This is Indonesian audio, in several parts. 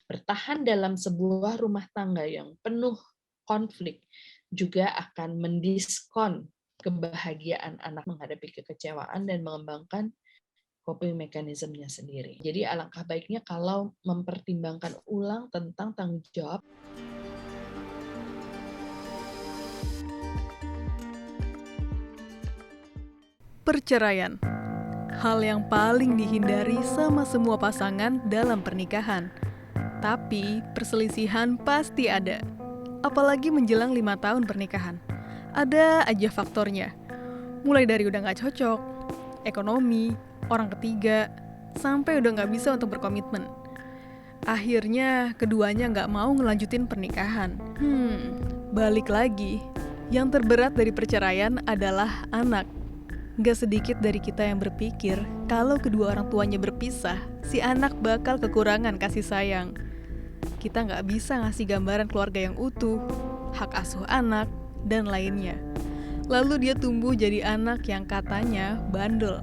Bertahan dalam sebuah rumah tangga yang penuh konflik juga akan mendiskon kebahagiaan anak menghadapi kekecewaan dan mengembangkan coping mekanismenya sendiri. Jadi alangkah baiknya kalau mempertimbangkan ulang tentang tanggung jawab. Perceraian, hal yang paling dihindari sama semua pasangan dalam pernikahan. Tapi perselisihan pasti ada, apalagi menjelang 5 tahun pernikahan. Ada aja faktornya, mulai dari udah gak cocok, ekonomi, orang ketiga, sampai udah gak bisa untuk berkomitmen. Akhirnya keduanya gak mau ngelanjutin pernikahan. Balik lagi, yang terberat dari perceraian adalah anak. Gak sedikit dari kita yang berpikir kalau kedua orang tuanya berpisah, si anak bakal kekurangan kasih sayang. Kita gak bisa ngasih gambaran keluarga yang utuh, hak asuh anak, dan lainnya. Lalu dia tumbuh jadi anak yang katanya bandel,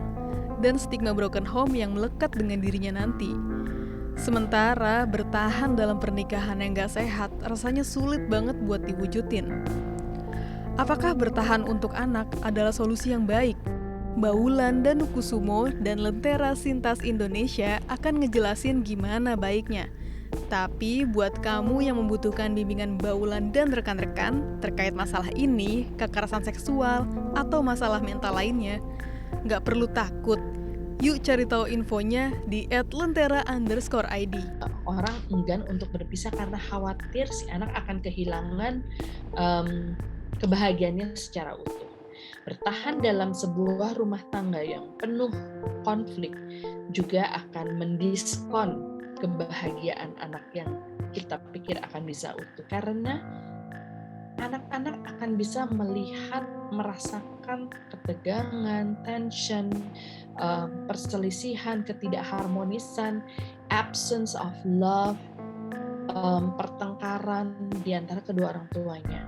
dan stigma broken home yang melekat dengan dirinya nanti. Sementara bertahan dalam pernikahan yang gak sehat rasanya sulit banget buat diwujudin. Apakah bertahan untuk anak adalah solusi yang baik? Baulan Danukusumo dan Lentera Sintas Indonesia akan ngejelasin gimana baiknya. Tapi buat kamu yang membutuhkan bimbingan Baulan dan rekan-rekan terkait masalah ini, kekerasan seksual, atau masalah mental lainnya, gak perlu takut. Yuk cari tahu infonya di @lentera_id. Orang enggan untuk berpisah karena khawatir si anak akan kehilangan kebahagiaannya secara utuh. Bertahan dalam sebuah rumah tangga yang penuh konflik juga akan mendiskon kebahagiaan anak yang kita pikir akan bisa utuh. Karena anak-anak akan bisa melihat, merasakan ketegangan, tension, perselisihan, ketidakharmonisan, absence of love, pertengkaran di antara kedua orang tuanya.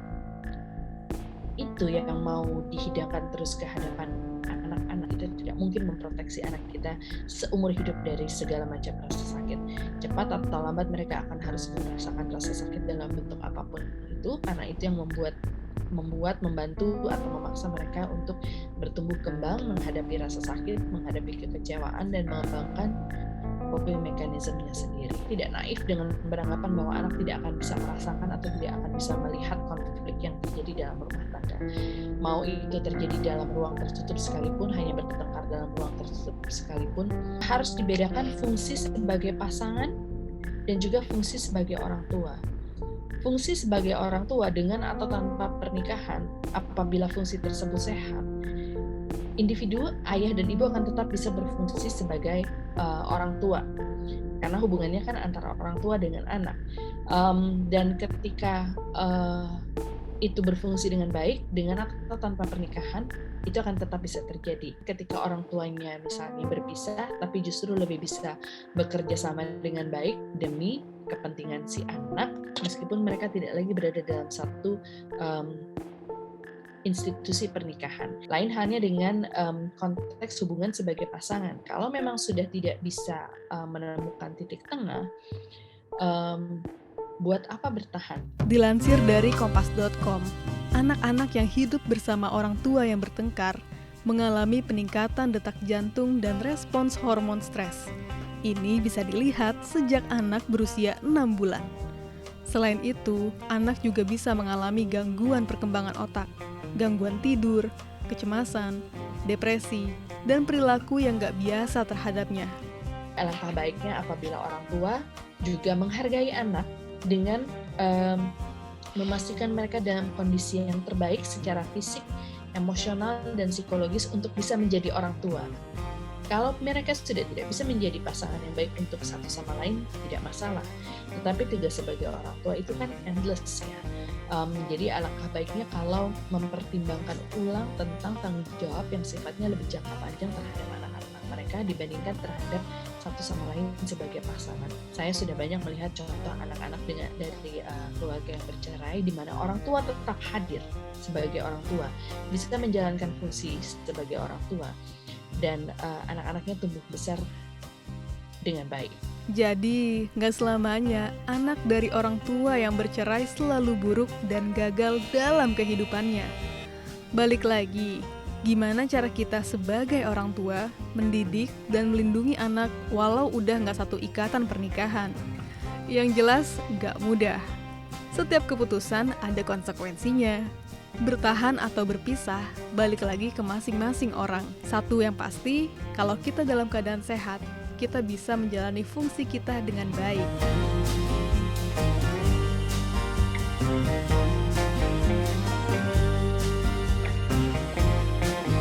Itu yang mau dihidangkan terus ke hadapan anak-anak. Kita tidak mungkin memproteksi anak kita seumur hidup dari segala macam rasa sakit. Cepat atau lambat mereka akan harus merasakan rasa sakit dalam bentuk apapun itu, karena itu yang membantu atau memaksa mereka untuk bertumbuh kembang, menghadapi rasa sakit, menghadapi kekecewaan, dan mengembangkan coping mekanismenya sendiri. Tidak naif dengan beranggapan bahwa anak tidak akan bisa merasakan atau tidak akan bisa melihat konflik yang terjadi dalam rumah tangga. Mau itu terjadi dalam ruang tertutup sekalipun, hanya bertengkar dalam ruang tertutup sekalipun, harus dibedakan fungsi sebagai pasangan dan juga fungsi sebagai orang tua. Fungsi sebagai orang tua dengan atau tanpa pernikahan, apabila fungsi tersebut sehat, individu, ayah dan ibu akan tetap bisa berfungsi sebagai orang tua, karena hubungannya kan antara orang tua dengan anak. Dan ketika itu berfungsi dengan baik, dengan atau tanpa pernikahan, itu akan tetap bisa terjadi. Ketika orang tuanya misalnya berpisah, tapi justru lebih bisa bekerja sama dengan baik demi kepentingan si anak, meskipun mereka tidak lagi berada dalam satu institusi pernikahan. Lain halnya dengan konteks hubungan sebagai pasangan. Kalau memang sudah tidak bisa menemukan titik tengah, buat apa bertahan? Dilansir dari kompas.com, anak-anak yang hidup bersama orang tua yang bertengkar mengalami peningkatan detak jantung dan respons hormon stres. Ini bisa dilihat sejak anak berusia 6 bulan. Selain itu, anak juga bisa mengalami gangguan perkembangan otak, gangguan tidur, kecemasan, depresi, dan perilaku yang gak biasa terhadapnya. Alangkah baiknya apabila orang tua juga menghargai anak dengan memastikan mereka dalam kondisi yang terbaik secara fisik, emosional, dan psikologis untuk bisa menjadi orang tua. Kalau mereka sudah tidak bisa menjadi pasangan yang baik untuk satu sama lain, tidak masalah. Tetapi tugas sebagai orang tua itu kan endless ya. Jadi alangkah baiknya kalau mempertimbangkan ulang tentang tanggung jawab yang sifatnya lebih jangka panjang terhadap anak-anak mereka dibandingkan terhadap satu sama lain sebagai pasangan. Saya sudah banyak melihat contoh anak-anak dari keluarga yang bercerai di mana orang tua tetap hadir sebagai orang tua, bisa menjalankan fungsi sebagai orang tua, dan anak-anaknya tumbuh besar dengan baik. Jadi, nggak selamanya anak dari orang tua yang bercerai selalu buruk dan gagal dalam kehidupannya. Balik lagi, gimana cara kita sebagai orang tua mendidik dan melindungi anak walau udah nggak satu ikatan pernikahan? Yang jelas, nggak mudah. Setiap keputusan ada konsekuensinya. Bertahan atau berpisah, balik lagi ke masing-masing orang. Satu yang pasti, kalau kita dalam keadaan sehat, kita bisa menjalani fungsi kita dengan baik.